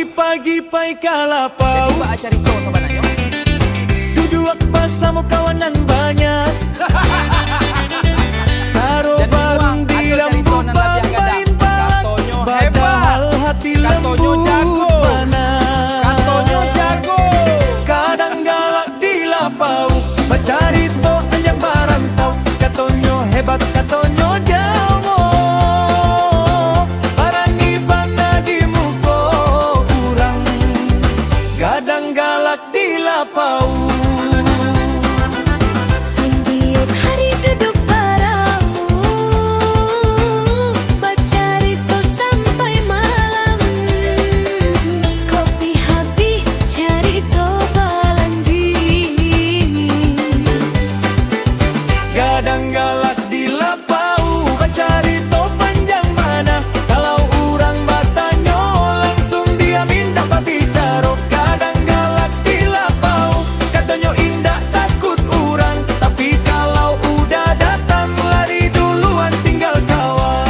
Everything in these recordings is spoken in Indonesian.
Pagi-pagi pai kalapau Jadi ba cerita sebenarnya. duduk bersama kawan yang banyak. Taruh Jadi bareng uang, di ada lampu cerita nan lebih pampain agak. balak. Katonyo Padahal hebat. hati Katonyo lembut jago. panas. Katonyo jago. Kadang galak di lapau, mencari to anjang barantau. Katonyo hebat, katonyo jago. Barani bana di muko urang. Kadang galak di lapau. Setiap hari duduk barengmu, bercerita sampai malam. Kopi habis, cerita balanji. Kadang galak di lapau, mencari to panjang mana. Kalau orang bertanya, langsung dia minta bicara. Kadang galak di lapau, katanya indah takut orang. Tapi kalau udah datang, lari duluan tinggal kawan.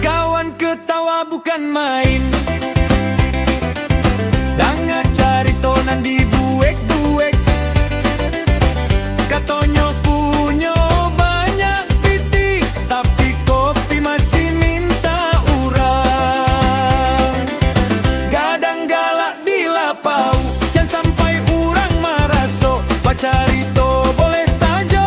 Kawan ketawa bukan main, dengar carito nan dibuek-buek. Katonyo punya banyak titik, tapi kopi masih minta urang. Kadang galak di lapau, jangan sampai urang maraso. Bacarito boleh saja,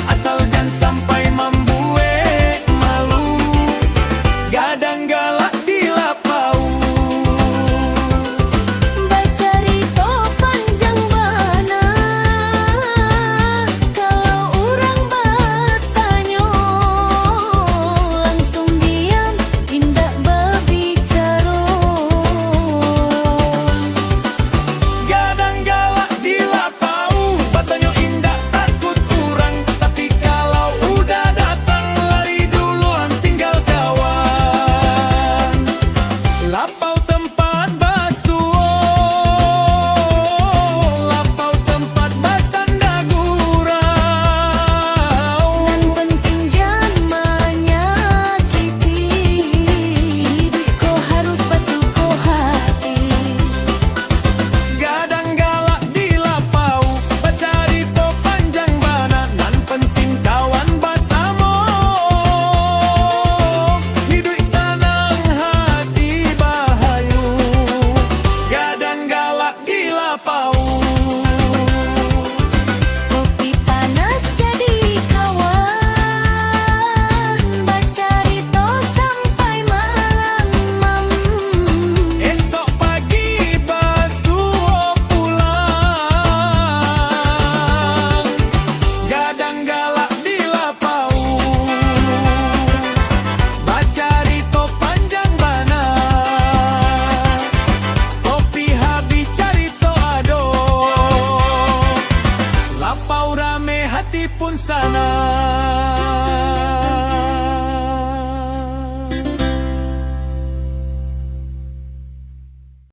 asal jangan sampai membuat malu. Kadang galak di lapau. Bercerita panjang bana, kalau orang bertanya, langsung diam, tidak berbicara. Kadang galak di lapau, batanya indah takut kurang. Tapi kalau udah datang, lari duluan tinggal kawan. Lapau tempat basuh, lapau tempat basanda gurau. Yang penting jangan menyakiti, kau harus basuh kau hati. Kadang galak di lapau, bercerita panjang bana. Nan penting kawan bersama, hidup senang hati bahayu. Kadang galak di lapau. Kopi panas jadi kawan, bercerita sampai malam. Esok pagi basuh pulang. Kadang galak di lapau, bacarito panjang bana. Kopi habis carito ado, lapau rame hati pun sana.